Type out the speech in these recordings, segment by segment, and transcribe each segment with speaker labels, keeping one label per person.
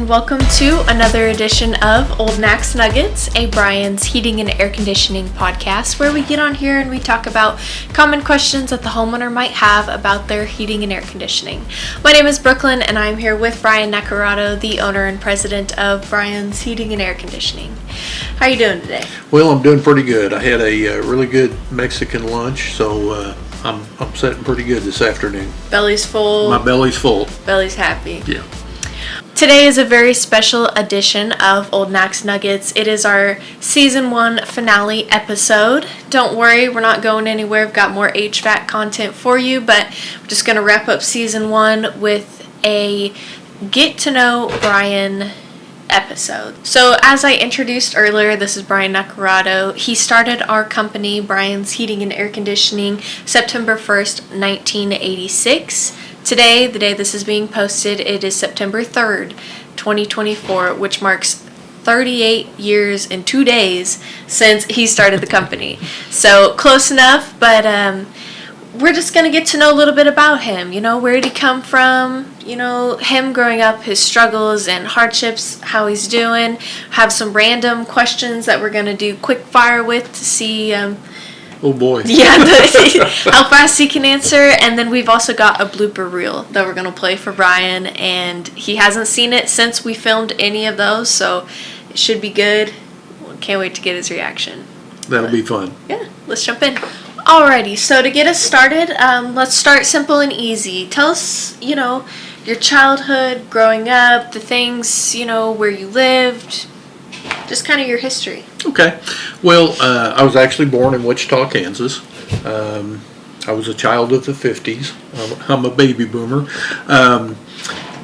Speaker 1: and welcome to another edition of Old Max Nuggets, a Bryan's Heating and Air Conditioning podcast, where we get on here and we talk about common questions that the homeowner might have about their heating and air conditioning. My name is Brooklyn, and I'm here with Bryan Nacarado, the owner and president of Bryan's Heating and Air Conditioning. How are you doing today?
Speaker 2: Well, I'm doing pretty good. I had a really good Mexican lunch, so I'm sitting pretty good this afternoon.
Speaker 1: Belly's full.
Speaker 2: My belly's full.
Speaker 1: Belly's happy.
Speaker 2: Yeah.
Speaker 1: Today is a very special edition of Old Max Nuggets. It is our Season 1 finale episode. Don't worry, we're not going anywhere. We've got more HVAC content for you, but we're just going to wrap up Season 1 with a Get to Know Bryan episode. So as I introduced earlier, this is Bryan Nacarado. He started our company, Bryan's Heating and Air Conditioning, September 1st, 1986. Today, the day this is being posted, it is September 3rd, 2024, which marks 38 years and 2 days since he started the company. So close enough, but we're just going to get to know a little bit about him. You know, where did he come from? You know, him growing up, his struggles and hardships, how he's doing. Have some random questions that we're going to do quick fire with to see
Speaker 2: Oh boy.
Speaker 1: yeah, how fast he can answer. And then we've also got a blooper reel that we're going to play for Bryan, and he hasn't seen it since we filmed any of those, so it should be good. Can't wait to get his reaction.
Speaker 2: That'll be fun.
Speaker 1: Yeah, let's jump in. Alrighty, so to get us started, let's start simple and easy. Tell us, you know, your childhood, growing up, the things, you know, where you lived, just kind of your history.
Speaker 2: Okay. Well, I was actually born in Wichita, Kansas. I was a child of the 50s. I'm a baby boomer.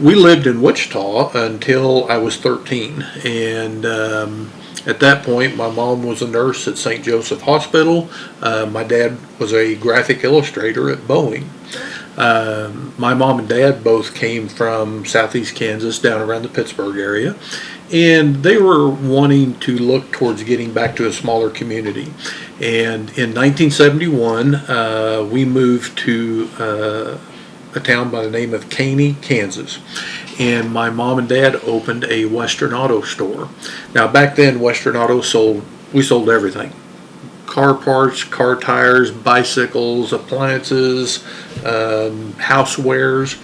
Speaker 2: We lived in Wichita until I was 13. And at that point, my mom was a nurse at St. Joseph Hospital. My dad was a graphic illustrator at Boeing. My mom and dad both came from southeast Kansas, down around the Pittsburgh area, and they were wanting to look towards getting back to a smaller community. And in 1971, we moved to a town by the name of Caney, Kansas. And my mom and dad opened a Western Auto store. Now back then, Western Auto sold everything. Car parts, car tires, bicycles, appliances, housewares,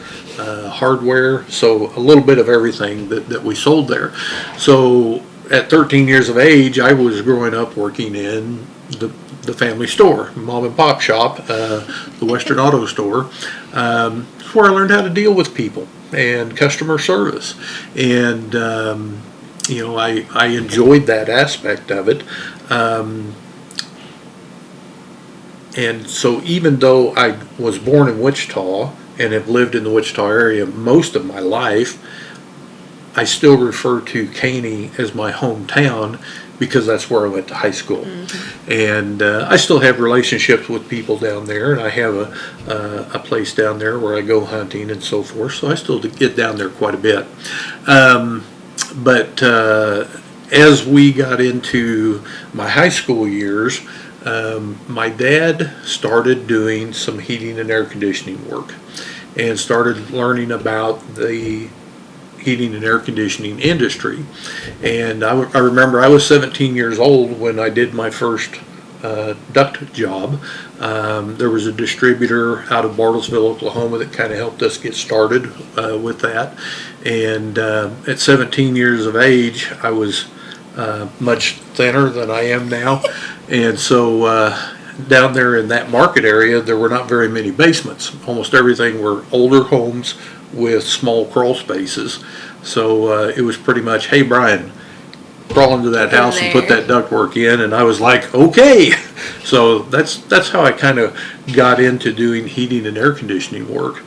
Speaker 2: hardware, so a little bit of everything that we sold there. So at 13 years of age, I was growing up working in the family store, mom and pop shop, the Western Auto store. It's where I learned how to deal with people and customer service. And, you know, I enjoyed that aspect of it. And so even though I was born in Wichita and have lived in the Wichita area most of my life, I still refer to Caney as my hometown because that's where I went to high school. Mm-hmm. And I still have relationships with people down there, and I have a place down there where I go hunting and so forth, so I still get down there quite a bit. But as we got into my high school years, my dad started doing some heating and air conditioning work and started learning about the heating and air conditioning industry. And I remember I was 17 years old when I did my first duct job. There was a distributor out of Bartlesville, Oklahoma that kind of helped us get started with that. And at 17 years of age, I was much thinner than I am now. And so down there in that market area, there were not very many basements. Almost everything were older homes with small crawl spaces. So it was pretty much, hey, Bryan, crawl into that house and put that ductwork in. And I was like, okay. So that's how I kind of got into doing heating and air conditioning work.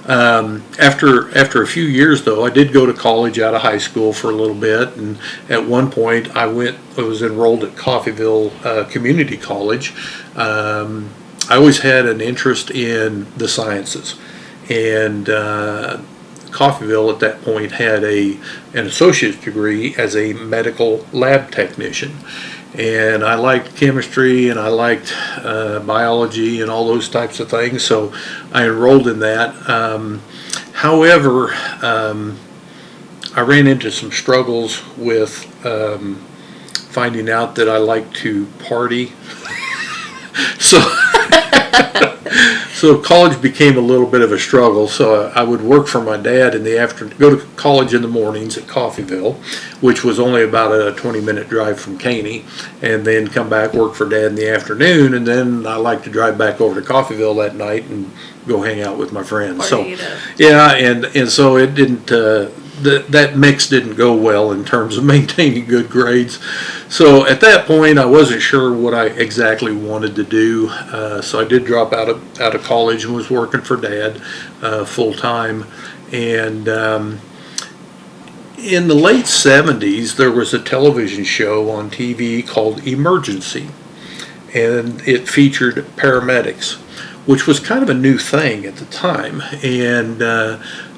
Speaker 2: After a few years, though, I did go to college out of high school for a little bit, and at one point I was enrolled at Coffeyville Community College. I always had an interest in the sciences, and Coffeyville at that point had an associate's degree as a medical lab technician. And I liked chemistry, and I liked biology and all those types of things, so I enrolled in that. However, I ran into some struggles with finding out that I like to party. So so college became a little bit of a struggle. So I would work for my dad in the afternoon, go to college in the mornings at Coffeyville, which was only about a 20-minute drive from Caney, and then come back, work for Dad in the afternoon, and then I like to drive back over to Coffeyville that night and go hang out with my friends.
Speaker 1: Party
Speaker 2: So yeah, and so it didn't. That mix didn't go well in terms of maintaining good grades. So at that point, I wasn't sure what I exactly wanted to do. So I did drop out of college and was working for Dad full time. And in the late 70s, there was a television show on TV called Emergency, and it featured paramedics, which was kind of a new thing at the time. And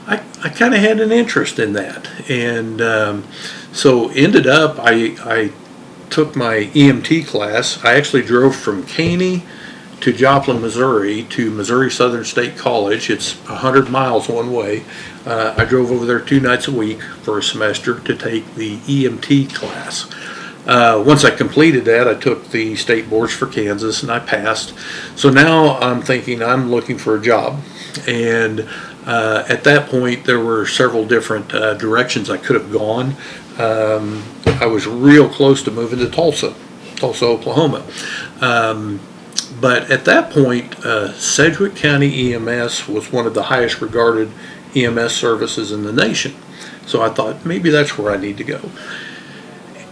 Speaker 2: I kind of had an interest in that, and so ended up I took my EMT class. I actually drove from Caney to Joplin, Missouri, to Missouri Southern State College. It's 100 miles one way. I drove over there 2 nights a week for a semester to take the EMT class. Once I completed that, I took the state boards for Kansas and I passed. So now I'm thinking I'm looking for a job, and at that point there were several different directions I could have gone. I was real close to moving to Tulsa, Oklahoma. But at that point, Sedgwick County EMS was one of the highest regarded EMS services in the nation. So I thought maybe that's where I need to go.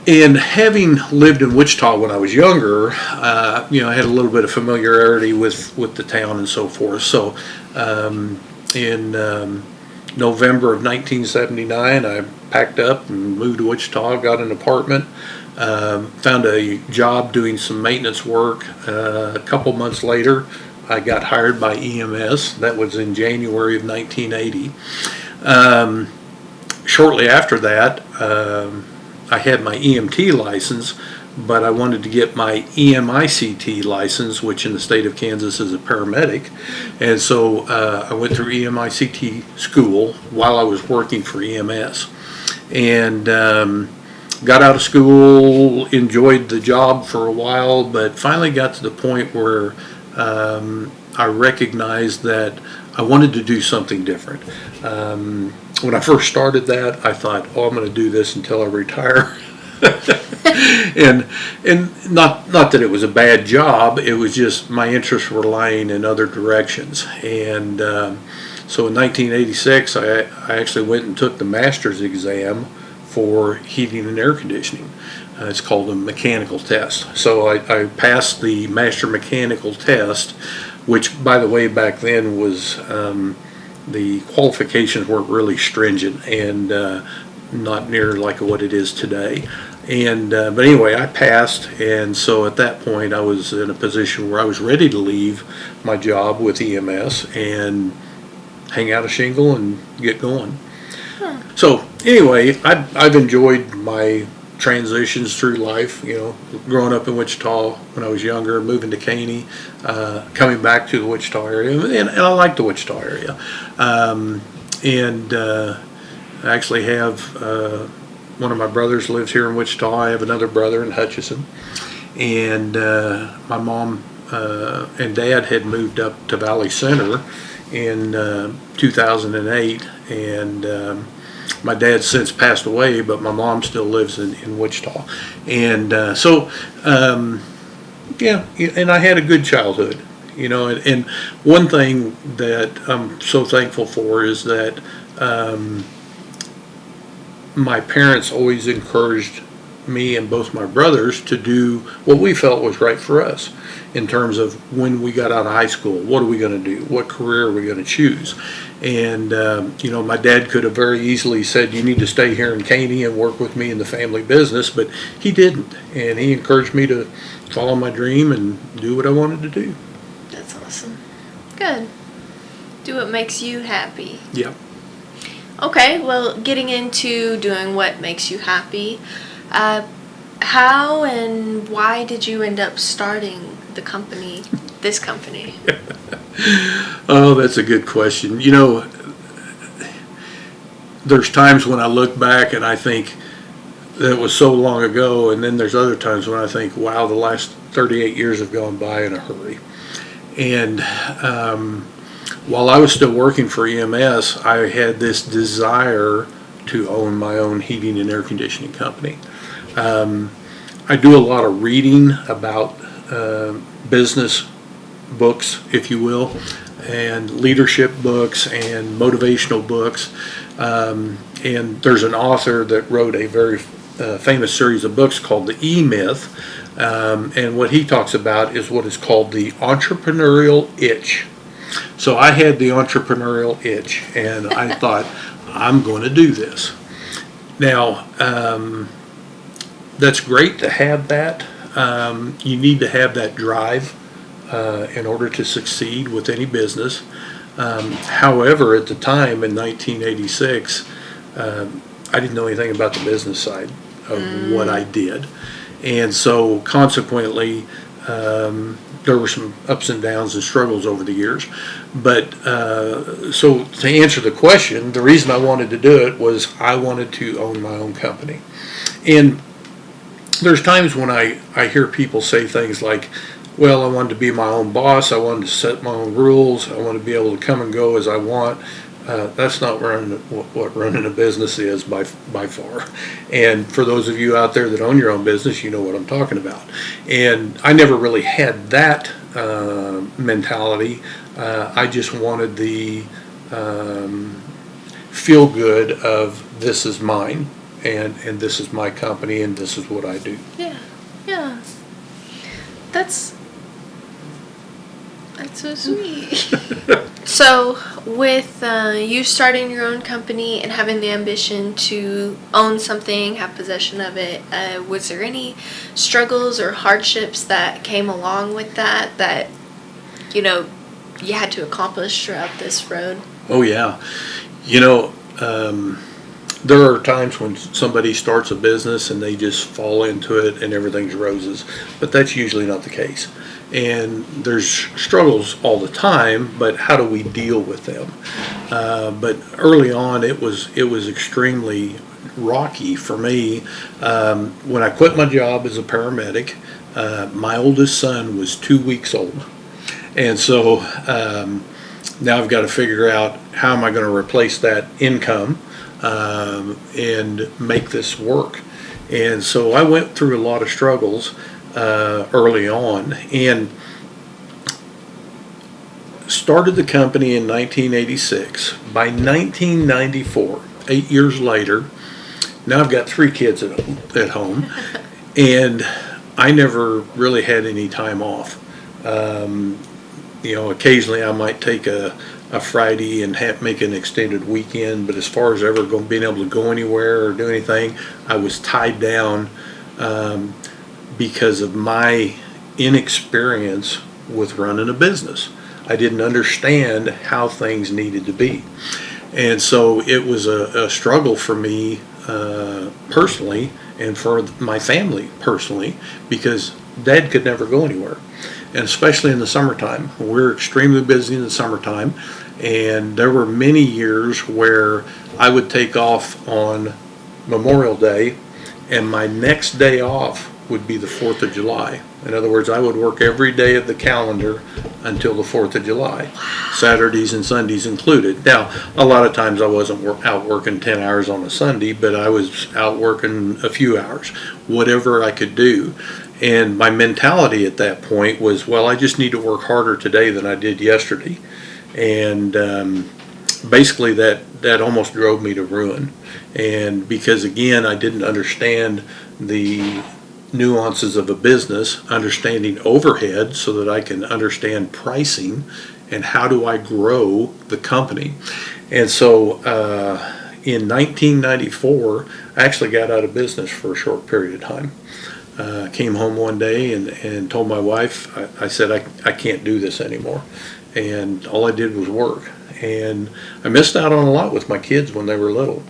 Speaker 2: And having lived in Wichita when I was younger, I had a little bit of familiarity with the town and so forth. So in November of 1979, I packed up and moved to Wichita, got an apartment, found a job doing some maintenance work. A couple months later, I got hired by EMS. That was in January of 1980. Shortly after that, I had my EMT license, but I wanted to get my EMICT license, which in the state of Kansas is a paramedic. And so I went through EMICT school while I was working for EMS. And got out of school, enjoyed the job for a while, but finally got to the point where I recognized that I wanted to do something different. When I first started that, I thought, I'm going to do this until I retire. and not that it was a bad job, it was just my interests were lying in other directions. And so in 1986, I actually went and took the master's exam for heating and air conditioning. It's called a mechanical test. So I passed the master mechanical test, which, by the way, back then was the qualifications weren't really stringent and not near like what it is today. And but anyway, I passed, and so at that point I was in a position where I was ready to leave my job with EMS and hang out a shingle and get going. So anyway, I've enjoyed my transitions through life, growing up in Wichita when I was younger, moving to Caney, coming back to the Wichita area, and I like the Wichita area. I actually have one of my brothers lives here in Wichita. I have another brother in Hutchinson, and my mom and dad had moved up to Valley Center in 2008, and my dad's since passed away, but my mom still lives in Wichita. And and I had a good childhood, and one thing that I'm so thankful for is that my parents always encouraged me and both my brothers to do what we felt was right for us in terms of when we got out of high school, what are we going to do? What career are we going to choose? And, my dad could have very easily said, you need to stay here in Caney and work with me in the family business, but he didn't. And he encouraged me to follow my dream and do what I wanted to do.
Speaker 1: That's awesome. Good. Do what makes you happy.
Speaker 2: Yep.
Speaker 1: Okay, well, getting into doing what makes you happy, how and why did you end up starting this company?
Speaker 2: Oh, that's a good question. there's times when I look back and I think that was so long ago, and then there's other times when I think, wow, the last 38 years have gone by in a hurry. And while I was still working for EMS, I had this desire to own my own heating and air conditioning company. I do a lot of reading about business books, if you will, and leadership books and motivational books. And there's an author that wrote a very famous series of books called The E-Myth. And what he talks about is what is called the entrepreneurial itch. So I had the entrepreneurial itch, and I thought, I'm going to do this. Now, that's great to have that. You need to have that drive in order to succeed with any business. However, at the time in 1986, I didn't know anything about the business side of what I did. And so consequently, there were some ups and downs and struggles over the years. But so to answer the question, the reason I wanted to do it was I wanted to own my own company. And there's times when I hear people say things like, well, I wanted to be my own boss, I wanted to set my own rules, I want to be able to come and go as I want. That's not what running a business is by far. And for those of you out there that own your own business, you know what I'm talking about. And I never really had that mentality. I just wanted the feel good of this is mine, and this is my company, and this is what I do.
Speaker 1: Yeah. That's so sweet. So, with you starting your own company and having the ambition to own something, have possession of it, was there any struggles or hardships that came along with that you had to accomplish throughout this road?
Speaker 2: Oh, yeah. There are times when somebody starts a business and they just fall into it and everything's roses, but that's usually not the case. And there's struggles all the time, but how do we deal with them? But early on, it was extremely rocky for me. When I quit my job as a paramedic, my oldest son was 2 weeks old. And so now I've got to figure out how am I going to replace that income and make this work. And so I went through a lot of struggles early on, and started the company in 1986. By 1994, 8 years later, now I've got 3 kids at home, and I never really had any time off. Occasionally I might take a Friday and make an extended weekend, but as far as ever being able to go anywhere or do anything, I was tied down because of my inexperience with running a business. I didn't understand how things needed to be. And so it was a struggle for me personally, and for my family personally, because Dad could never go anywhere. And especially in the summertime. We're extremely busy in the summertime, and there were many years where I would take off on Memorial Day, and my next day off would be the 4th of July. In other words, I would work every day of the calendar until the 4th of July, Saturdays and Sundays included. Now, a lot of times I wasn't out working 10 hours on a Sunday, but I was out working a few hours, whatever I could do. And my mentality at that point was, well, I just need to work harder today than I did yesterday. And basically that almost drove me to ruin. And because, again, I didn't understand the nuances of a business, understanding overhead so that I can understand pricing and how do I grow the company. And so in 1994, I actually got out of business for a short period of time. Came home one day and told my wife, I said, I can't do this anymore. And all I did was work. And I missed out on a lot with my kids when they were little.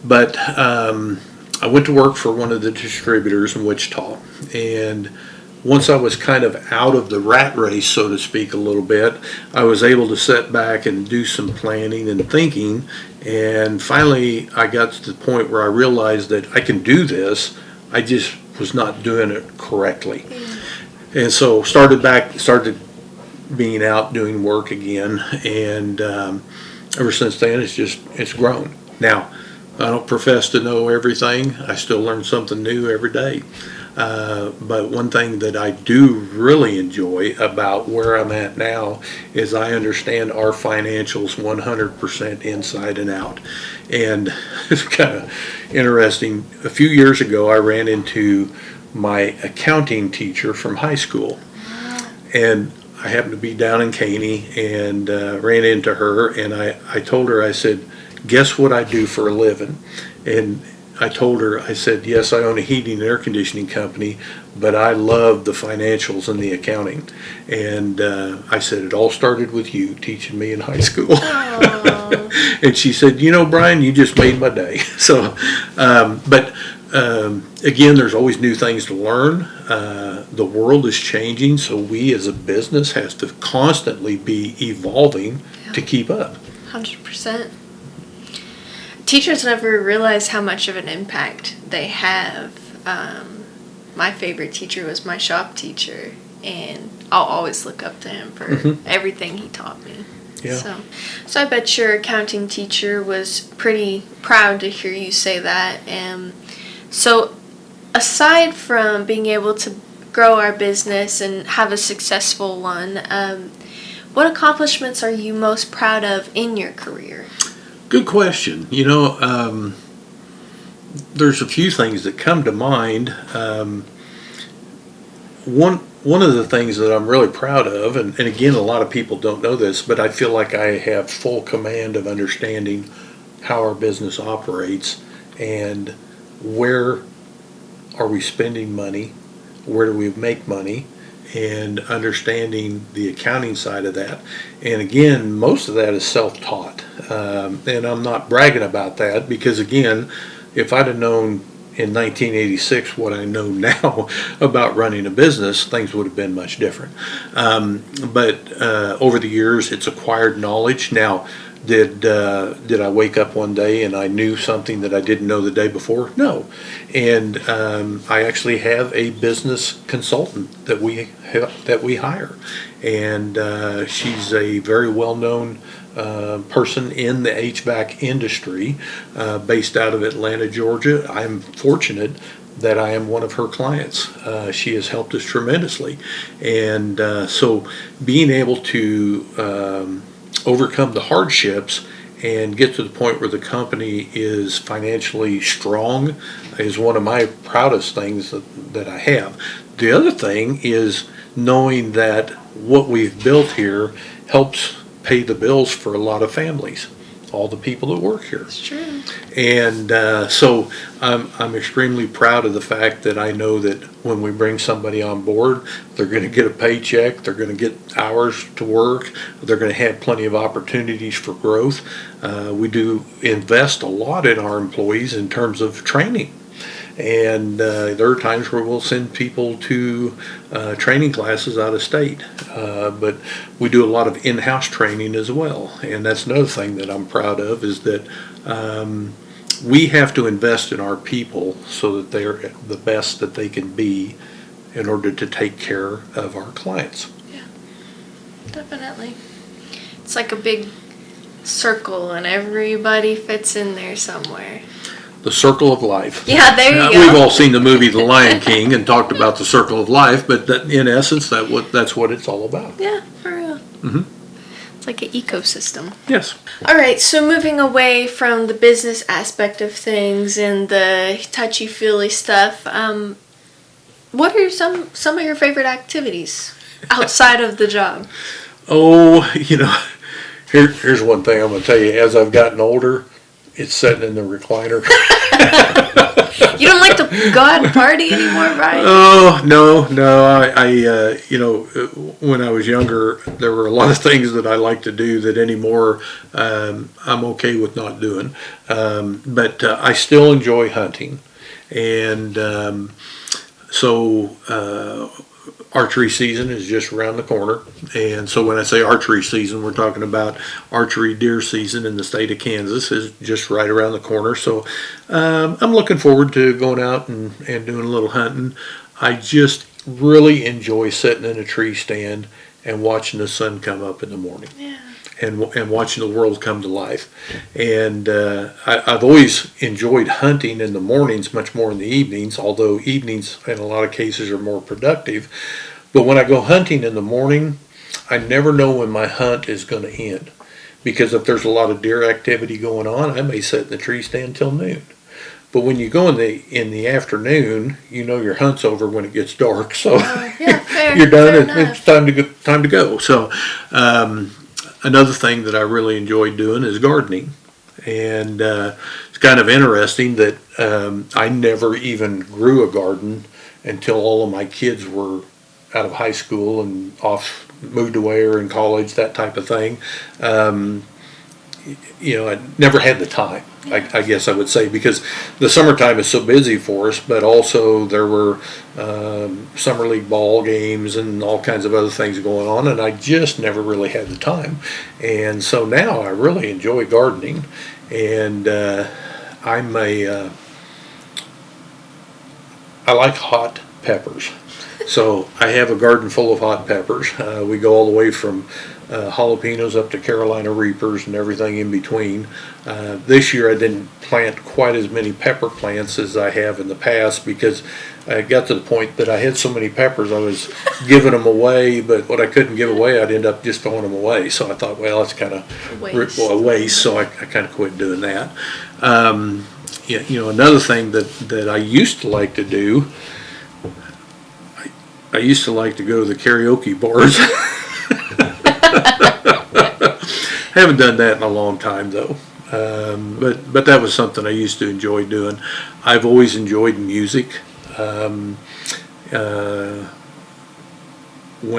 Speaker 2: But I went to work for one of the distributors in Wichita. And once I was kind of out of the rat race, so to speak, a little bit, I was able to sit back and do some planning and thinking. And finally, I got to the point where I realized that I can do this. I just was not doing it correctly. And so started being out doing work again. And ever since then, it's grown. Now, I don't profess to know everything. I still learn something new every day. But one thing that I do really enjoy about where I'm at now is I understand our financials 100% inside and out. And it's kind of interesting. A few years ago, I ran into my accounting teacher from high school. And I happened to be down in Caney and ran into her. And I told her, I said, guess what I do for a living? And I told her, I said, yes, I own a heating and air conditioning company, but I love the financials and the accounting. And I said, it all started with you teaching me in high school. And she said, Brian, you just made my day. So, again, there's always new things to learn. The world is changing, so we as a business has to constantly be evolving to keep up.
Speaker 1: 100%. Teachers never realize how much of an impact they have. My favorite teacher was my shop teacher, and I'll always look up to him for everything he taught me.
Speaker 2: Yeah.
Speaker 1: So I bet your accounting teacher was pretty proud to hear you say that. So aside from being able to grow our business and have a successful one, what accomplishments are you most proud of in your career?
Speaker 2: Good question. There's a few things that come to mind. One of the things that I'm really proud of, and again, a lot of people don't know this, but I feel like I have full command of understanding how our business operates and where are we spending money, where do we make money, and understanding the accounting side of that. And again, most of that is self-taught. And I'm not bragging about that because, again, if I'd have known in 1986 what I know now about running a business, things would have been much different. But over the years, it's acquired knowledge. Now, did I wake up one day and I knew something that I didn't know the day before? No. And I actually have a business consultant that we hire, and she's a very well-known person in the HVAC industry, based out of Atlanta, Georgia. I'm fortunate that I am one of her clients. She has helped us tremendously, and so being able to overcome the hardships and get to the point where the company is financially strong is one of my proudest things that I have. The other thing is knowing that what we've built here helps pay the bills for a lot of families, all the people that work here.
Speaker 1: It's true.
Speaker 2: And so I'm extremely proud of the fact that I know that when we bring somebody on board, they're going to get a paycheck, they're going to get hours to work, they're going to have plenty of opportunities for growth. We do invest a lot in our employees in terms of training. And there are times where we'll send people to training classes out of state. But we do a lot of in-house training as well. And that's another thing that I'm proud of, is that we have to invest in our people so that they're the best that they can be in order to take care of our clients.
Speaker 1: Yeah, definitely. It's like a big circle and everybody fits in there somewhere.
Speaker 2: The circle of life.
Speaker 1: Yeah, there you go.
Speaker 2: We've all seen the movie The Lion King and talked about the circle of life, but in essence, that's what it's all about.
Speaker 1: Yeah, for real.
Speaker 2: Mm-hmm.
Speaker 1: It's like an ecosystem.
Speaker 2: Yes.
Speaker 1: All right, so moving away from the business aspect of things and the touchy-feely stuff, what are some of your favorite activities outside of the job?
Speaker 2: Oh, here's one thing I'm going to tell you. As I've gotten older, it's sitting in the recliner.
Speaker 1: You don't like to go out and party anymore, Brian?
Speaker 2: Oh, no. I when I was younger, there were a lot of things that I liked to do that anymore I'm okay with not doing. But I still enjoy hunting. And so archery season is just around the corner. And so when I say archery season, we're talking about archery deer season in the state of Kansas is just right around the corner. So I'm looking forward to going out and doing a little hunting. I just really enjoy sitting in a tree stand and watching the sun come up in the morning.
Speaker 1: Yeah.
Speaker 2: And watching the world come to life. And I've always enjoyed hunting in the mornings much more in the evenings, although evenings in a lot of cases are more productive. But when I go hunting in the morning, I never know when my hunt is going to end. Because if there's a lot of deer activity going on, I may sit in the tree stand till noon. But when you go in the afternoon, you know your hunt's over when it gets dark. So
Speaker 1: Fair,
Speaker 2: you're done,
Speaker 1: fair
Speaker 2: and it's time to go. So another thing that I really enjoy doing is gardening. And it's kind of interesting that I never even grew a garden until all of my kids were out of high school and moved away or in college, that type of thing. I never had the time, I guess I would say, because the summertime is so busy for us, but also there were summer league ball games and all kinds of other things going on, and I just never really had the time. And so now I really enjoy gardening, and I like hot peppers. So I have a garden full of hot peppers. We go all the way from jalapenos up to Carolina Reapers and everything in between. This year I didn't plant quite as many pepper plants as I have in the past because I got to the point that I had so many peppers I was giving them away, but what I couldn't give away I'd end up just throwing them away. So I thought, well, that's kind of a waste, so I kind of quit doing that. Another thing that I used to like to do, I used to like to go to the karaoke bars. Haven't done that in a long time though, but that was something I used to enjoy doing. I've always enjoyed music. When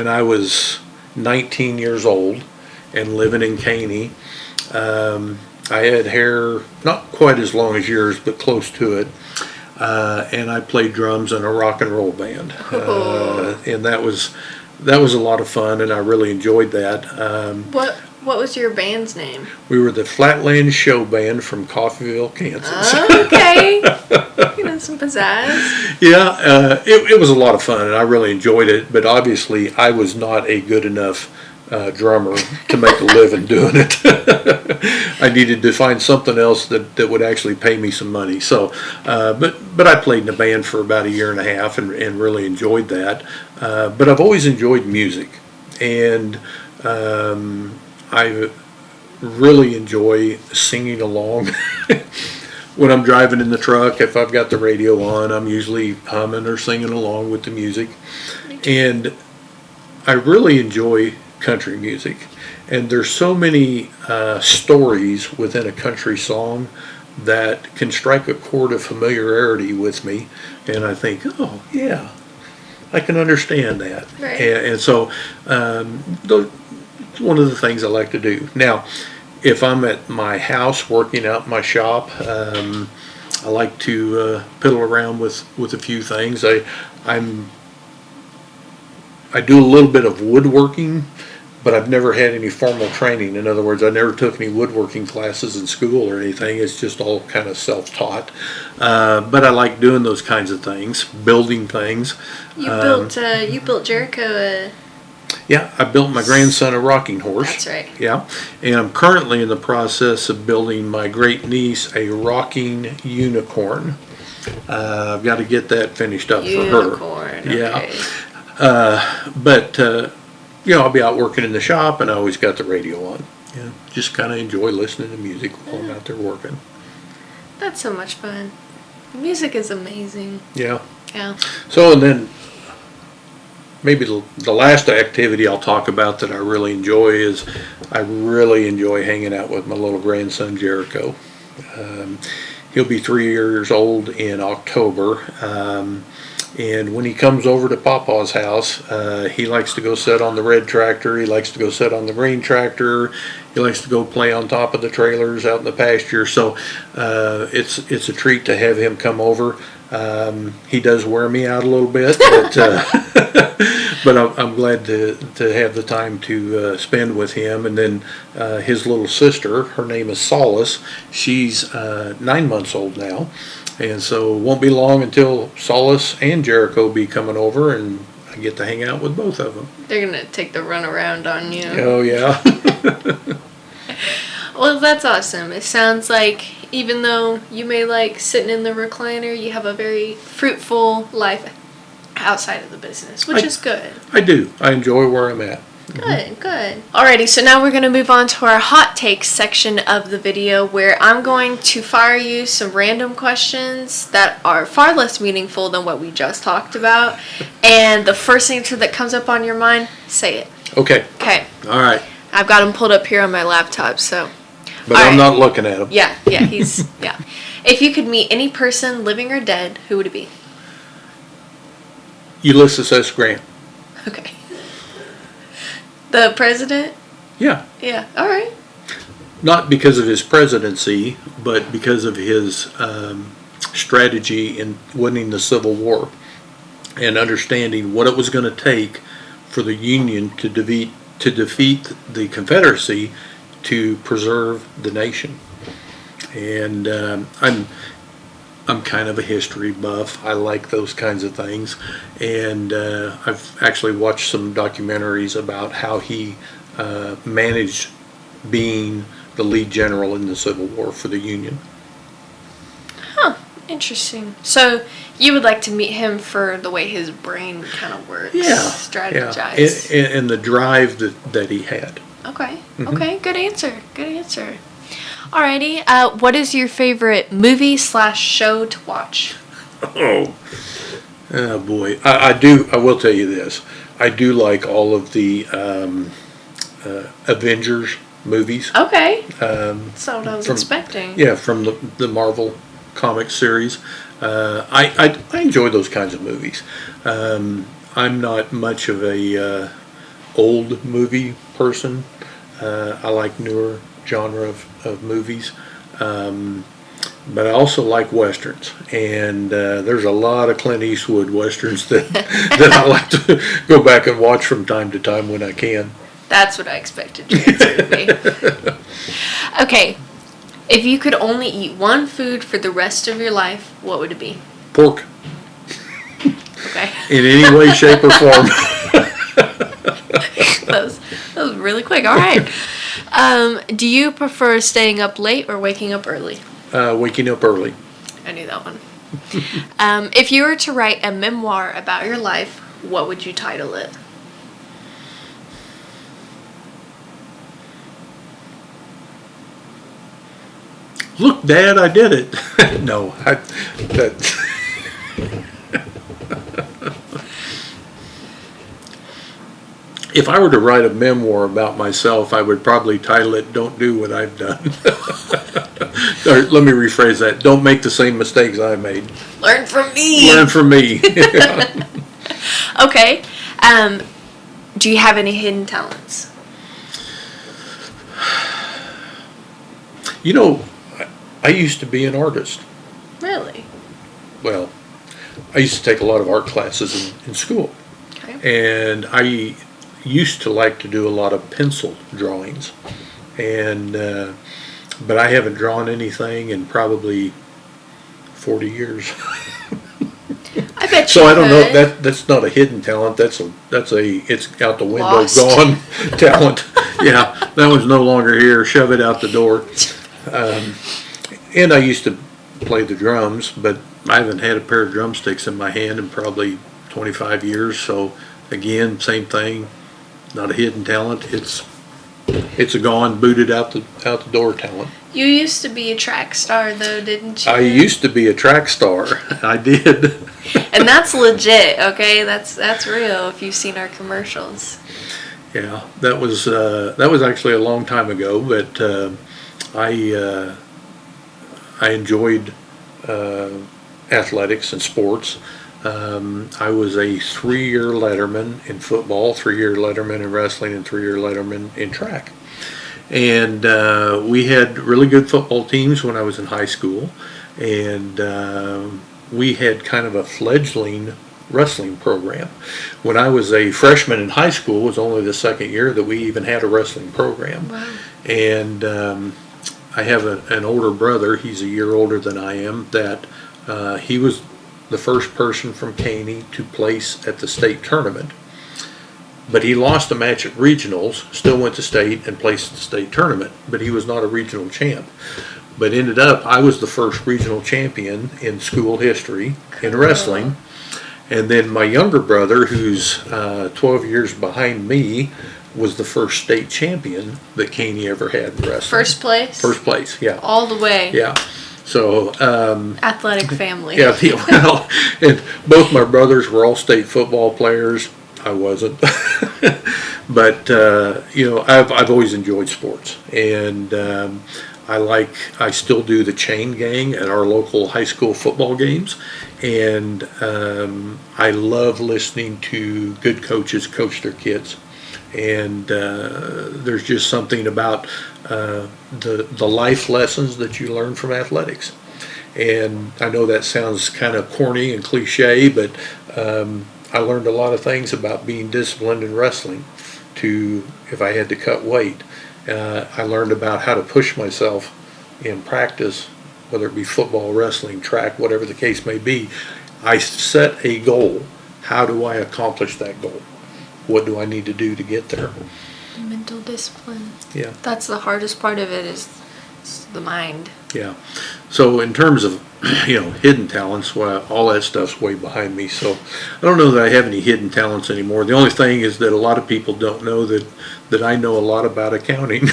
Speaker 2: I was 19 years old and living in Caney, I had hair not quite as long as yours, but close to it. And I played drums in a rock and roll band, and that was a lot of fun, and I really enjoyed that.
Speaker 1: What was your band's name?
Speaker 2: We were the Flatland Show Band from Coffeyville, Kansas.
Speaker 1: Okay, some pizzazz.
Speaker 2: Yeah, it was a lot of fun, and I really enjoyed it. But obviously, I was not a good enough drummer to make a living doing it. I needed to find something else that would actually pay me some money. So, but I played in a band for about a year and a half and really enjoyed that. But I've always enjoyed music, and I really enjoy singing along. When I'm driving in the truck, if I've got the radio on, I'm usually humming or singing along with the music. And I really enjoy country music. And there's so many stories within a country song that can strike a chord of familiarity with me. And I think, oh, yeah, I can understand that.
Speaker 1: Right.
Speaker 2: And so it's one of the things I like to do. Now, if I'm at my house working out in my shop, I like to piddle around with a few things. I do a little bit of woodworking, but I've never had any formal training. In other words, I never took any woodworking classes in school or anything. It's just all kind of self-taught. But I like doing those kinds of things, building things.
Speaker 1: You built Jericho
Speaker 2: Yeah, I built my grandson a rocking horse.
Speaker 1: That's right.
Speaker 2: Yeah, and I'm currently in the process of building my great niece a rocking unicorn. I've got to get that finished up for her.
Speaker 1: Unicorn.
Speaker 2: Yeah,
Speaker 1: okay.
Speaker 2: but I'll be out working in the shop, and I always got the radio on. Yeah, just kind of enjoy listening to music while I'm out there working.
Speaker 1: That's so much fun. Music is amazing.
Speaker 2: Yeah.
Speaker 1: Yeah.
Speaker 2: So, and then maybe the last activity I'll talk about that I really enjoy is I really enjoy hanging out with my little grandson Jericho. He'll be 3 years old in October, and when he comes over to Papa's house, he likes to go sit on the red tractor, he likes to go sit on the green tractor, he likes to go play on top of the trailers out in the pasture. So it's a treat to have him come over. He does wear me out a little bit, but but I'm glad to have the time to spend with him. And then his little sister, her name is Solace. She's 9 months old now, and so it won't be long until Solace and Jericho be coming over, and I get to hang out with both of them.
Speaker 1: They're gonna take the run around on you.
Speaker 2: Oh yeah.
Speaker 1: Well, that's awesome. It sounds like even though you may like sitting in the recliner, you have a very fruitful life outside of the business, which is good.
Speaker 2: I do. I enjoy where I'm at.
Speaker 1: Good, good. Alrighty, so now we're going to move on to our hot takes section of the video, where I'm going to fire you some random questions that are far less meaningful than what we just talked about. And the first answer that comes up on your mind, say it.
Speaker 2: Okay.
Speaker 1: Okay.
Speaker 2: All right.
Speaker 1: I've got them pulled up here on my laptop, so.
Speaker 2: But
Speaker 1: All
Speaker 2: I'm
Speaker 1: right.
Speaker 2: not looking at them.
Speaker 1: Yeah, he's, yeah. If you could meet any person, living or dead, who would it be?
Speaker 2: Ulysses S. Grant.
Speaker 1: Okay. The president?
Speaker 2: Yeah.
Speaker 1: Yeah, all right.
Speaker 2: Not because of his presidency, but because of his strategy in winning the Civil War and understanding what it was going to take for the Union to defeat the Confederacy to preserve the nation. And I'm kind of a history buff. I like those kinds of things, and I've actually watched some documentaries about how he managed being the lead general in the Civil War for the Union.
Speaker 1: Huh, interesting. So you would like to meet him for the way his brain kind of works, strategize.
Speaker 2: Yeah. And the drive that he had.
Speaker 1: Okay, okay, good answer, good answer. Alrighty, what is your favorite movie/show to watch?
Speaker 2: Oh boy, I will tell you this. I do like all of the Avengers movies.
Speaker 1: Okay, that's not what I was expecting.
Speaker 2: Yeah, from the Marvel comic series. I enjoy those kinds of movies. I'm not much of a old movie person. I like newer genre of movies. But I also like westerns, and there's a lot of Clint Eastwood westerns that I like to go back and watch from time to time when I can.
Speaker 1: That's what I expected your answer to be. Okay, if you could only eat one food for the rest of your life, what would it be?
Speaker 2: Pork.
Speaker 1: Okay.
Speaker 2: In any way, shape, or form.
Speaker 1: That was really quick. All right. Do you prefer staying up late or waking up early?
Speaker 2: Waking up early.
Speaker 1: I knew that one. If you were to write a memoir about your life, what would you title it?
Speaker 2: Look, Dad, I did it. No, if I were to write a memoir about myself, I would probably title it "Don't Do What I've Done." Or let me rephrase that: Don't make the same mistakes I made.
Speaker 1: Learn from me.
Speaker 2: Learn from me.
Speaker 1: Okay. Do you have any hidden talents?
Speaker 2: You know, I used to be an artist.
Speaker 1: Really?
Speaker 2: Well, I used to take a lot of art classes in school.
Speaker 1: Okay.
Speaker 2: And I used to like to do a lot of pencil drawings. And but I haven't drawn anything in probably 40 years.
Speaker 1: I bet you
Speaker 2: So I don't know,
Speaker 1: could.
Speaker 2: that's not a hidden talent, that's a it's out the window,
Speaker 1: Lost.
Speaker 2: gone talent. Yeah, that one's no longer here, shove it out the door. And I used to play the drums, but I haven't had a pair of drumsticks in my hand in probably 25 years. So again, same thing, not a hidden talent. It's a gone, booted out the door talent.
Speaker 1: You used to be a track star, though, didn't you?
Speaker 2: I used to be a track star. I did.
Speaker 1: And that's legit, okay? That's real. If you've seen our commercials.
Speaker 2: Yeah, that was actually a long time ago, but I enjoyed athletics and sports. I was a 3-year letterman in football, 3-year letterman in wrestling, and 3-year letterman in track. And we had really good football teams when I was in high school, and we had kind of a fledgling wrestling program. When I was a freshman in high school, it was only the second year that we even had a wrestling program.
Speaker 1: Wow.
Speaker 2: And I have an older brother, he's a year older than I am, that he was the first person from Caney to place at the state tournament. But he lost a match at regionals, still went to state and placed at the state tournament, but he was not a regional champ. But ended up, I was the first regional champion in school history in wrestling. And then my younger brother, who's 12 years behind me, was the first state champion that Caney ever had in wrestling.
Speaker 1: First place?
Speaker 2: First place, yeah.
Speaker 1: All the way.
Speaker 2: Yeah. So,
Speaker 1: athletic family.
Speaker 2: yeah, well, and both my brothers were all state football players. I wasn't. But, I've always enjoyed sports. And I still do the chain gang at our local high school football games. And I love listening to good coaches coach their kids. And there's just something about the life lessons that you learn from athletics. And I know that sounds kind of corny and cliche, but I learned a lot of things about being disciplined in wrestling. If I had to cut weight, I learned about how to push myself in practice, whether it be football, wrestling, track, whatever the case may be. I set a goal. How do I accomplish that goal? What do I need to do to get there?
Speaker 1: Mental discipline.
Speaker 2: Yeah.
Speaker 1: That's the hardest part of it is the mind.
Speaker 2: Yeah. So in terms of, hidden talents, well, all that stuff's way behind me. So I don't know that I have any hidden talents anymore. The only thing is that a lot of people don't know that I know a lot about accounting.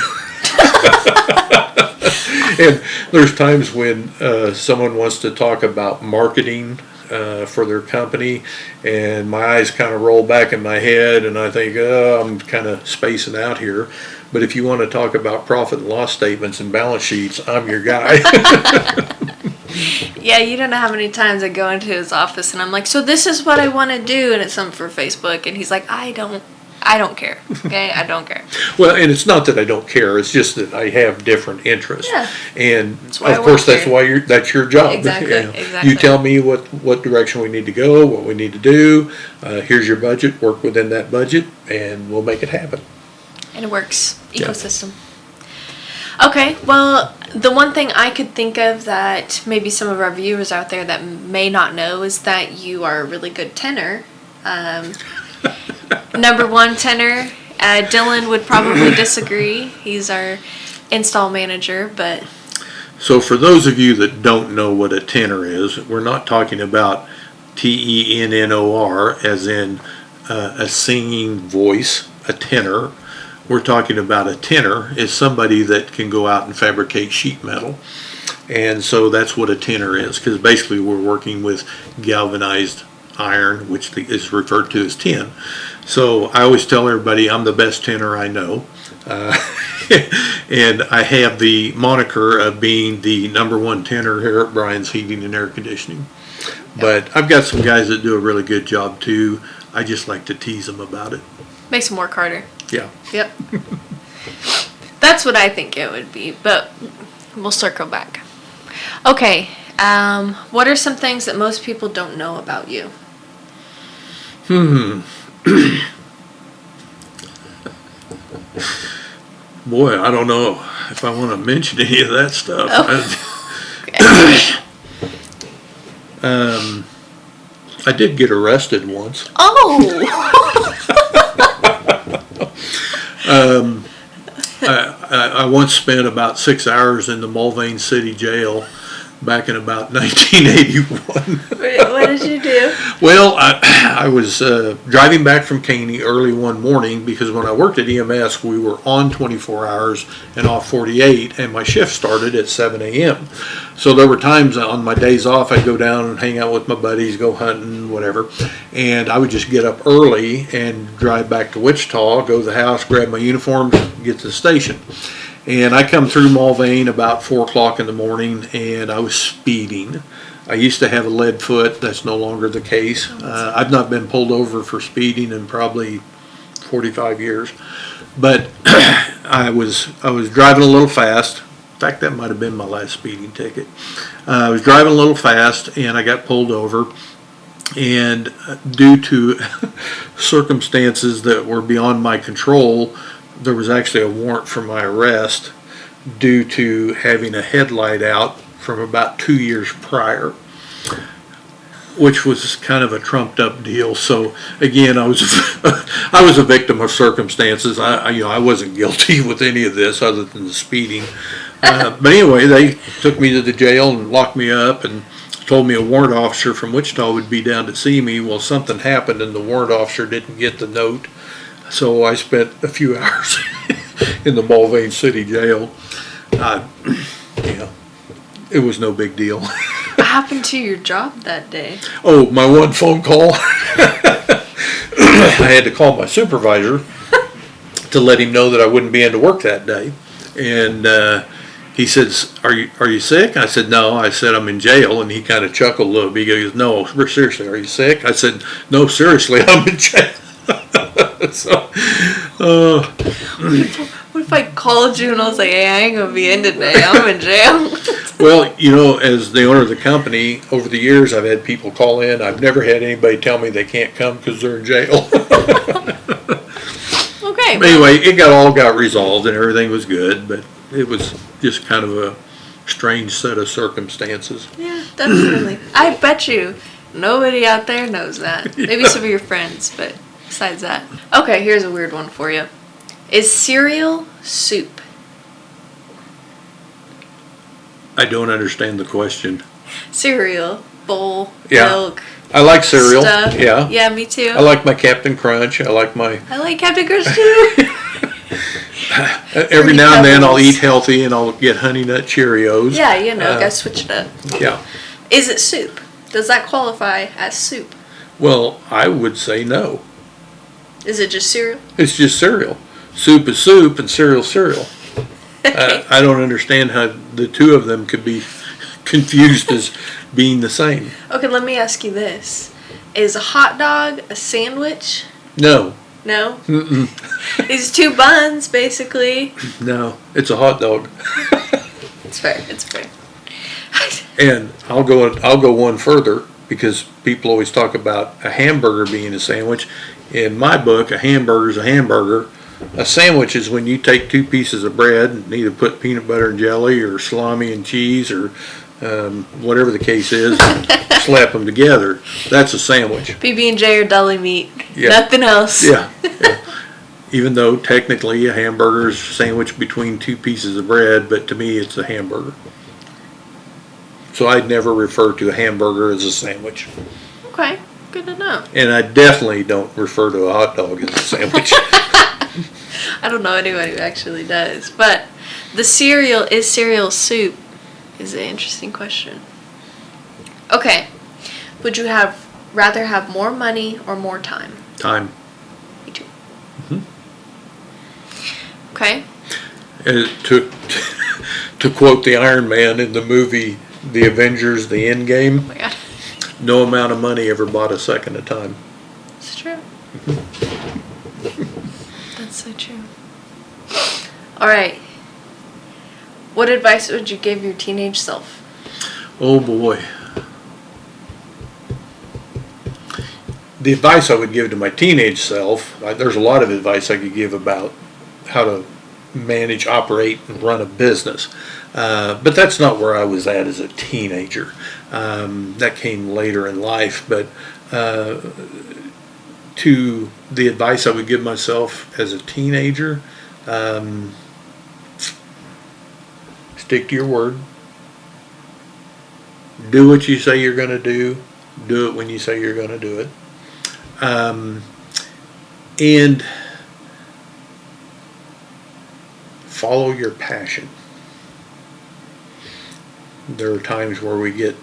Speaker 2: And there's times when someone wants to talk about marketing for their company, and my eyes kind of roll back in my head, and I think, oh, I'm kind of spacing out here. But if you want to talk about profit and loss statements and balance sheets, I'm your guy.
Speaker 1: Yeah, you don't know how many times I go into his office and I'm like, so this is what I want to do, and it's something for Facebook, and he's like, I don't care. Okay, I don't care.
Speaker 2: Well, and it's not that I don't care. It's just that I have different interests.
Speaker 1: Yeah.
Speaker 2: And of course, that's your job.
Speaker 1: Exactly. Exactly.
Speaker 2: You tell me what direction we need to go, what we need to do. Here's your budget. Work within that budget, and we'll make it happen.
Speaker 1: And it works. Ecosystem. Yeah. Okay, well, the one thing I could think of that maybe some of our viewers out there that may not know is that you are a really good tenor. Number one tenor. Dylan would probably disagree. He's our install manager, but...
Speaker 2: So for those of you that don't know what a tenor is, we're not talking about TENNOR as in a singing voice, a tenor. We're talking about a tenor is somebody that can go out and fabricate sheet metal. And so that's what a tenor is, because basically we're working with galvanized iron, which is referred to as tin. So I always tell everybody I'm the best tenor I know. And I have the moniker of being the number one tenor here at Bryan's Heating and Air Conditioning. But I've got some guys that do a really good job too. I just like to tease them about it.
Speaker 1: Makes them work harder.
Speaker 2: Yeah.
Speaker 1: Yep. That's what I think it would be, but we'll circle back. Okay, what are some things that most people don't know about you?
Speaker 2: Boy, I don't know if I want to mention any of that stuff.
Speaker 1: Oh.
Speaker 2: I did get arrested once.
Speaker 1: Oh!
Speaker 2: I once spent about 6 hours in the Mulvane City Jail back in about 1981.
Speaker 1: What did you do?
Speaker 2: Well, I was driving back from Caney early one morning because when I worked at EMS, we were on 24 hours and off 48, and my shift started at 7 a.m. So there were times on my days off I'd go down and hang out with my buddies, go hunting, whatever, and I would just get up early and drive back to Wichita, go to the house, grab my uniform, get to the station. And I come through Mulvane about 4 o'clock in the morning, and I was speeding. I used to have a lead foot. That's no longer the case. I've not been pulled over for speeding in probably 45 years. But I was driving a little fast, fact, that might have been my last speeding ticket. I was driving a little fast, and I got pulled over. And due to circumstances that were beyond my control, there was actually a warrant for my arrest due to having a headlight out from about 2 years prior, which was kind of a trumped up deal. So again, I was I was a victim of circumstances. I wasn't guilty with any of this other than the speeding. But anyway, they took me to the jail and locked me up and told me a warrant officer from Wichita would be down to see me. Well, something happened and the warrant officer didn't get the note. So I spent a few hours in the Mulvane City jail. It was no big deal.
Speaker 1: What happened to your job that day?
Speaker 2: Oh, my one phone call. I had to call my supervisor to let him know that I wouldn't be into work that day. And he says, are you sick? I said, no. I said, I'm in jail. And he kind of chuckled a little bit. He goes, no, seriously, are you sick? I said, no, seriously, I'm in jail. So,
Speaker 1: what if I called you and I was like, hey, I ain't going to be in today. I'm in jail.
Speaker 2: Well, as the owner of the company, over the years, I've had people call in. I've never had anybody tell me they can't come because they're in jail.
Speaker 1: Okay.
Speaker 2: Anyway, it all got resolved and everything was good, but it was just kind of a strange set of circumstances.
Speaker 1: Yeah, definitely. I bet you nobody out there knows that. Maybe some of your friends, but besides that. Okay, here's a weird one for you. Is cereal soup?
Speaker 2: I don't understand the question.
Speaker 1: Cereal, bowl,
Speaker 2: Yeah.
Speaker 1: milk.
Speaker 2: I like cereal.
Speaker 1: Stuff.
Speaker 2: Yeah.
Speaker 1: Yeah, me too.
Speaker 2: I like my Captain Crunch. I like
Speaker 1: Captain Crunch too.
Speaker 2: every now and then I'll eat healthy and I'll get Honey Nut Cheerios.
Speaker 1: Yeah, gotta switch it up.
Speaker 2: Yeah.
Speaker 1: Is it soup? Does that qualify as soup?
Speaker 2: Well, I would say no.
Speaker 1: Is it just cereal?
Speaker 2: It's just cereal. Soup is soup and cereal cereal. I don't understand how the two of them could be confused as being the same.
Speaker 1: Okay, let me ask you this. Is a hot dog a sandwich?
Speaker 2: No.
Speaker 1: No?
Speaker 2: Mm-mm.
Speaker 1: These two buns, basically.
Speaker 2: No, it's a hot dog.
Speaker 1: It's fair. It's fair.
Speaker 2: And I'll go one further because people always talk about a hamburger being a sandwich. In my book, a hamburger is a hamburger. A sandwich is when you take two pieces of bread and either put peanut butter and jelly or salami and cheese or whatever the case is, and slap them together. That's a sandwich.
Speaker 1: PB&J or deli meat.
Speaker 2: Yeah.
Speaker 1: Nothing else.
Speaker 2: Yeah. Even though technically a hamburger is a sandwich between two pieces of bread, but to me it's a hamburger. So I'd never refer to a hamburger as a sandwich.
Speaker 1: Okay, good to know.
Speaker 2: And I definitely don't refer to a hot dog as a sandwich.
Speaker 1: I don't know anyone who actually does. But the cereal, is cereal soup, is an interesting question. Okay, would you rather have more money or more time?
Speaker 2: Time.
Speaker 1: Me too.
Speaker 2: Mm-hmm.
Speaker 1: Okay.
Speaker 2: To quote the Iron Man in the movie The Avengers, The Endgame,
Speaker 1: Oh my God.
Speaker 2: no amount of money ever bought a second of time.
Speaker 1: It's true. That's so true. All right. What advice would you give your teenage self?
Speaker 2: Oh boy. The advice I would give to my teenage self, there's a lot of advice I could give about how to manage, operate, and run a business. But that's not where I was at as a teenager. That came later in life. But to the advice I would give myself as a teenager, stick to your word. Do what you say you're going to do. Do it when you say you're going to do it. And follow your passion. There are times where we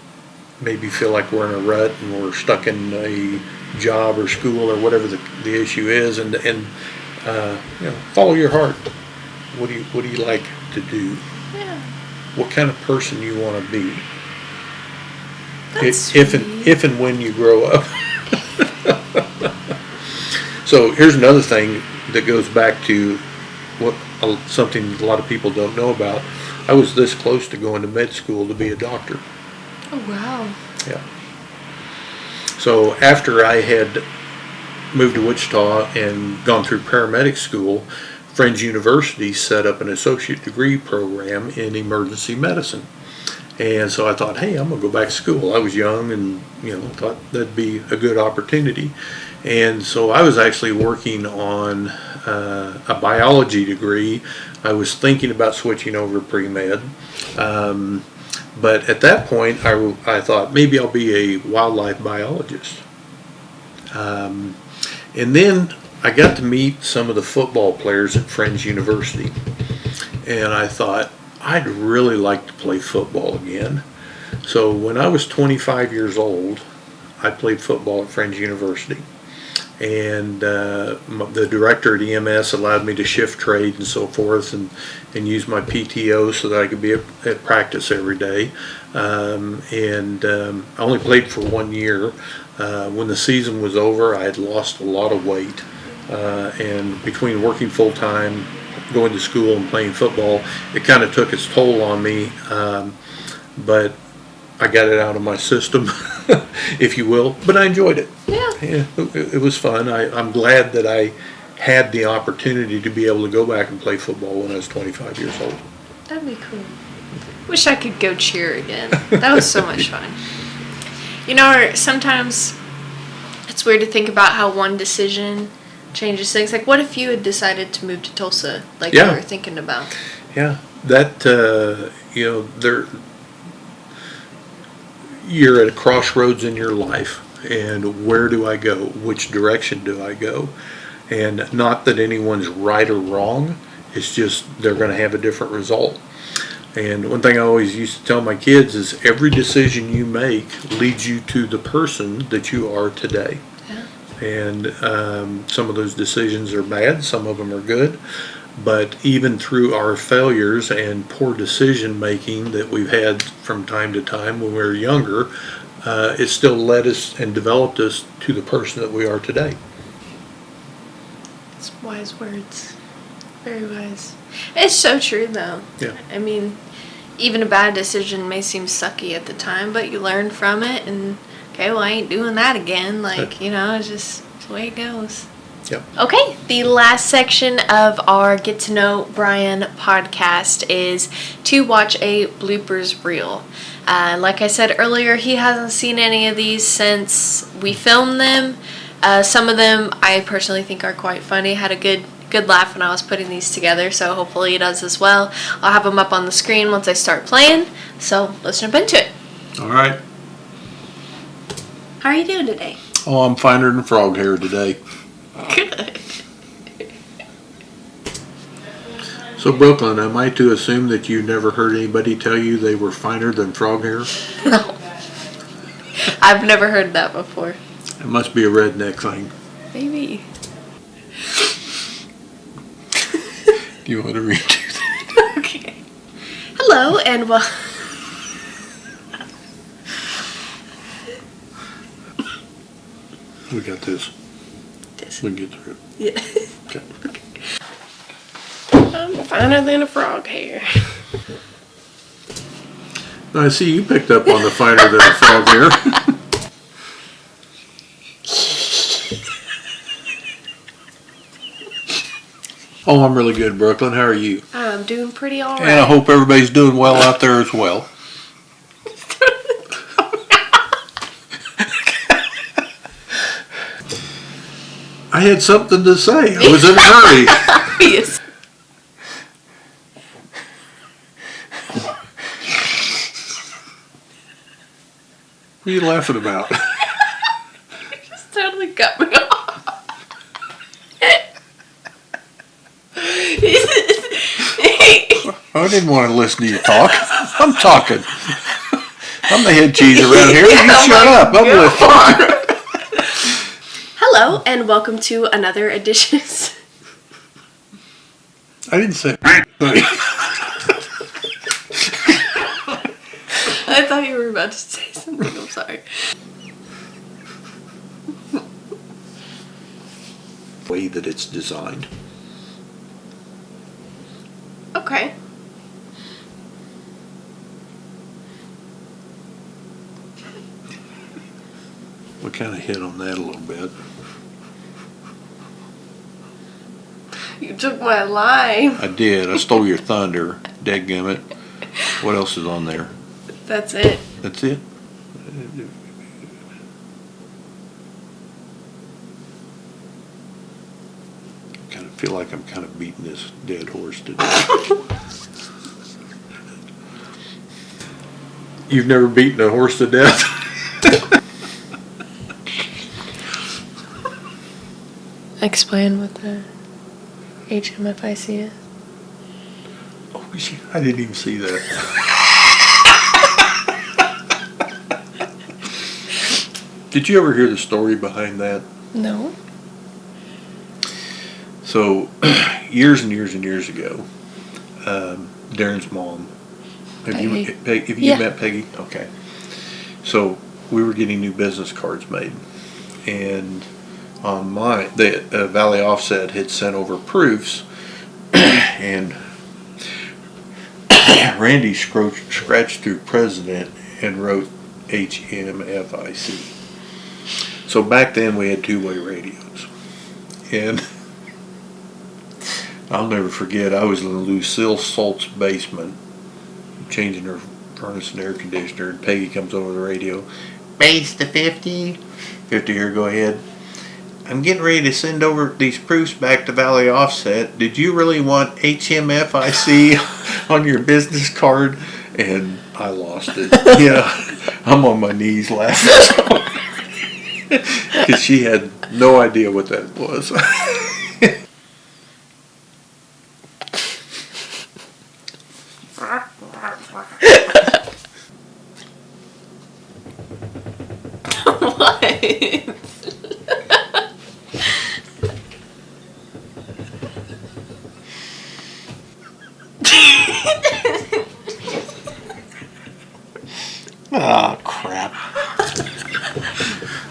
Speaker 2: maybe feel like we're in a rut and we're stuck in a job or school or whatever the issue is, and follow your heart. What do you like to do?
Speaker 1: Yeah.
Speaker 2: What kind of person you want to be?
Speaker 1: That's
Speaker 2: if and when you grow up. So here's another thing that goes back to something a lot of people don't know about. I was this close to going to med school to be a doctor.
Speaker 1: Oh, wow.
Speaker 2: Yeah. So after I had moved to Wichita and gone through paramedic school, Friends University set up an associate degree program in emergency medicine. And so I thought, hey, I'm going to go back to school. I was young and, thought that'd be a good opportunity. And so I was actually working on a biology degree. I was thinking about switching over to pre-med. But at that point, I thought maybe I'll be a wildlife biologist. And then I got to meet some of the football players at Friends University. And I thought, I'd really like to play football again. So when I was 25 years old, I played football at Friends University. And the director at EMS allowed me to shift trade and so forth and use my PTO so that I could be at practice every day. I only played for 1 year. When the season was over, I had lost a lot of weight. And between working full-time, going to school and playing football, it kind of took its toll on me. But I got it out of my system, if you will. But I enjoyed it.
Speaker 1: Yeah,
Speaker 2: it was fun. I'm glad that I had the opportunity to be able to go back and play football when I was 25 years old.
Speaker 1: that'd be cool. Wish I could go cheer again. That was so much fun. Sometimes it's weird to think about how one decision changes things. Like, what if you had decided to move to Tulsa, like you were thinking about?
Speaker 2: Yeah, that you're at a crossroads in your life, and where do I go? Which direction do I go? And not that anyone's right or wrong. It's just they're going to have a different result. And one thing I always used to tell my kids is every decision you make leads you to the person that you are today. Yeah. And some of those decisions are bad, some of them are good. But even through our failures and poor decision making that we've had from time to time when we were younger, it still led us and developed us to the person that we are today.
Speaker 1: It's wise words. Very wise. It's so true, though.
Speaker 2: Yeah.
Speaker 1: I mean, even a bad decision may seem sucky at the time, but you learn from it, and okay, well, I ain't doing that again. It's just the way it goes.
Speaker 2: Yep.
Speaker 1: Okay, the last section of our Get to Know Bryan podcast is to watch a bloopers reel. Like I said earlier, he hasn't seen any of these since we filmed them. Some of them I personally think are quite funny. Had a good laugh when I was putting these together, so hopefully he does as well. I'll have them up on the screen once I start playing, so let's jump into it.
Speaker 2: All right.
Speaker 1: How are you doing today?
Speaker 2: Oh, I'm finer than frog hair today.
Speaker 1: Good.
Speaker 2: So, Brooklyn, am I to assume that you never heard anybody tell you they were finer than frog hair?
Speaker 1: No. I've never heard that before.
Speaker 2: It must be a redneck thing.
Speaker 1: Maybe.
Speaker 2: Do you want to redo that?
Speaker 1: Okay. Hello, and well.
Speaker 2: We got this. We can get through it.
Speaker 1: Yeah.
Speaker 2: Okay.
Speaker 1: I'm finer than a frog hair.
Speaker 2: Now, I see you picked up on the finer than a frog hair. Oh, I'm really good, Brooklyn. How are you?
Speaker 1: I'm doing pretty all right.
Speaker 2: And I hope everybody's doing well out there as well. I had something to say. I was in a hurry.
Speaker 1: Yes.
Speaker 2: What are you laughing about?
Speaker 1: You just totally cut me off.
Speaker 2: I didn't want to listen to you talk. I'm talking. I'm the head cheese around here. You shut up. I'm listening.
Speaker 1: Hello, and welcome to another edition.
Speaker 2: I didn't say.
Speaker 1: I thought you were about to say something. I'm sorry.
Speaker 2: Way that it's designed.
Speaker 1: Okay.
Speaker 2: We kind of hit on that a little bit.
Speaker 1: You took my line.
Speaker 2: I did. I stole your thunder. Dadgummit. What else is on there?
Speaker 1: That's it.
Speaker 2: That's it? Kind of feel like I'm kind of beating this dead horse to death. You've never beaten a horse to death?
Speaker 1: Explain what the HMFIC is.
Speaker 2: Oh, I didn't even see that. Did you ever hear the story behind that?
Speaker 1: No.
Speaker 2: So, years and years and years ago, Darren's mom. Have you met Peggy? Okay. So we were getting new business cards made, and on the Valley Offset had sent over proofs, and Randy scratched through president and wrote HMFIC. So back then we had two-way radios, and I'll never forget, I was in Lucille Salt's basement changing her furnace and air conditioner, and Peggy comes over the radio. Base to 50. 50 here, go ahead. I'm getting ready to send over these proofs back to Valley Offset. Did you really want HMFIC on your business card? And I lost it. Yeah, I'm on my knees laughing. Because she had no idea what that was. Ah, crap.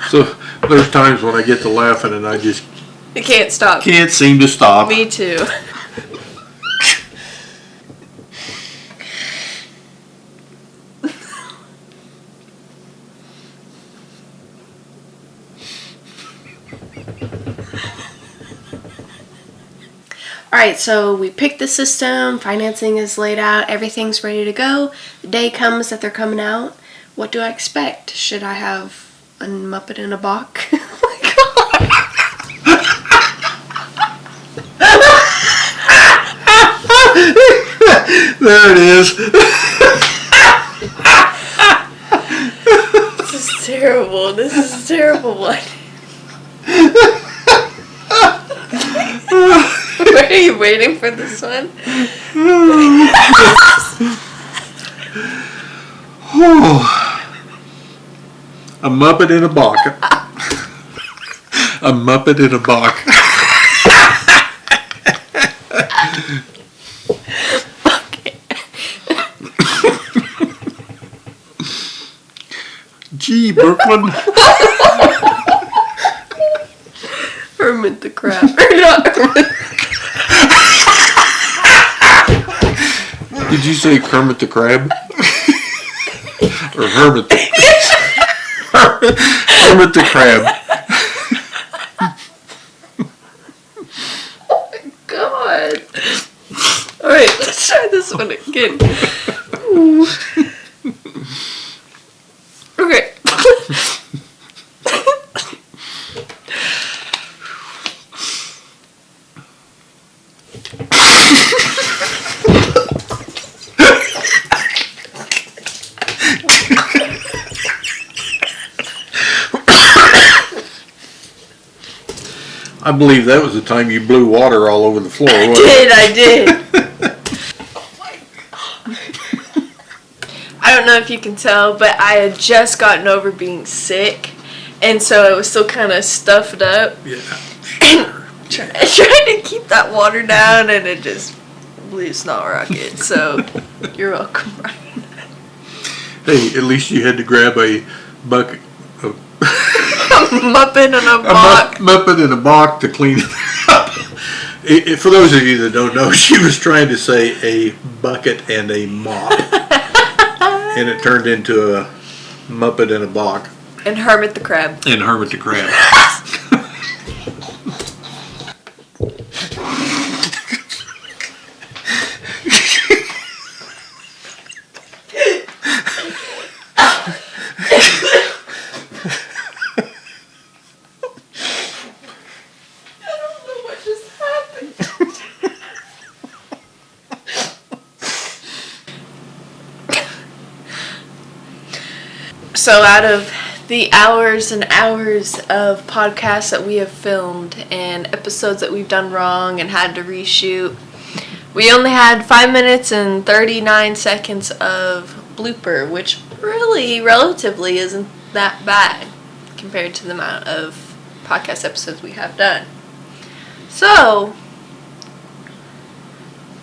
Speaker 2: So there's times when I get to laughing and I just
Speaker 1: I can't stop.
Speaker 2: Can't seem to stop.
Speaker 1: Me too. Alright, so we picked the system, financing is laid out, everything's ready to go. The day comes that they're coming out. What do I expect? Should I have a Muppet in a box?
Speaker 2: There it is.
Speaker 1: This is terrible. This is a terrible one. Are you waiting for this one?
Speaker 2: A Muppet in a box. A Muppet in a box. Gee, Brooklyn.
Speaker 1: Hermit the crab. Or not Hermit.
Speaker 2: Did you say Kermit the Crab? Or Hermit the Hermit the Crab.
Speaker 1: Oh my god. Alright, let's try this one again. Okay.
Speaker 2: I believe that was the time you blew water all over the floor.
Speaker 1: I did. I don't know if you can tell, but I had just gotten over being sick, and so I was still kind of stuffed up.
Speaker 2: Yeah.
Speaker 1: And trying to keep that water down, and it just blew snot rocket. So you're welcome, Ryan.
Speaker 2: Hey, at least you had to grab a bucket.
Speaker 1: Muppet in a box.
Speaker 2: Muppet in a box to clean it up. For those of you that don't know, she was trying to say a bucket and a mop. And it turned into a Muppet in a box.
Speaker 1: And Hermit the Crab.
Speaker 2: And Hermit the Crab.
Speaker 1: So out of the hours and hours of podcasts that we have filmed and episodes that we've done wrong and had to reshoot, we only had 5 minutes and 39 seconds of blooper, which really relatively isn't that bad compared to the amount of podcast episodes we have done. So,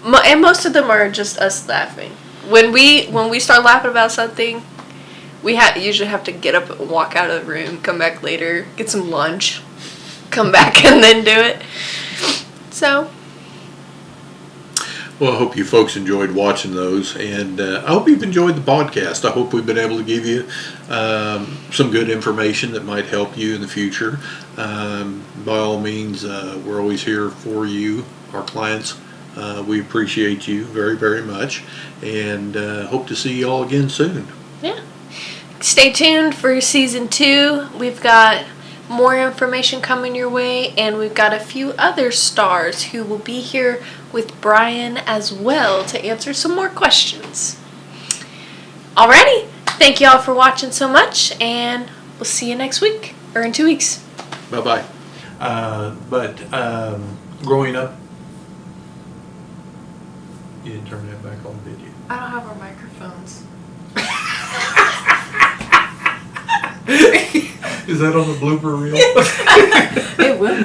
Speaker 1: and most of them are just us laughing. When we start laughing about something, we usually have to get up and walk out of the room, come back later, get some lunch, come back and then do it. So.
Speaker 2: Well, I hope you folks enjoyed watching those, and I hope you've enjoyed the podcast. I hope we've been able to give you some good information that might help you in the future. By all means, we're always here for you, our clients. We appreciate you very, very much, and hope to see you all again soon.
Speaker 1: Yeah. Stay tuned for season 2. We've got more information coming your way, and we've got a few other stars who will be here with Brian as well to answer some more questions. Alrighty, thank you all for watching so much, and we'll see you next week, or in 2 weeks.
Speaker 2: Bye-bye. But growing up, you didn't turn that back on, did you?
Speaker 1: I don't have our microphones.
Speaker 2: Is that on the blooper reel?
Speaker 1: It will be.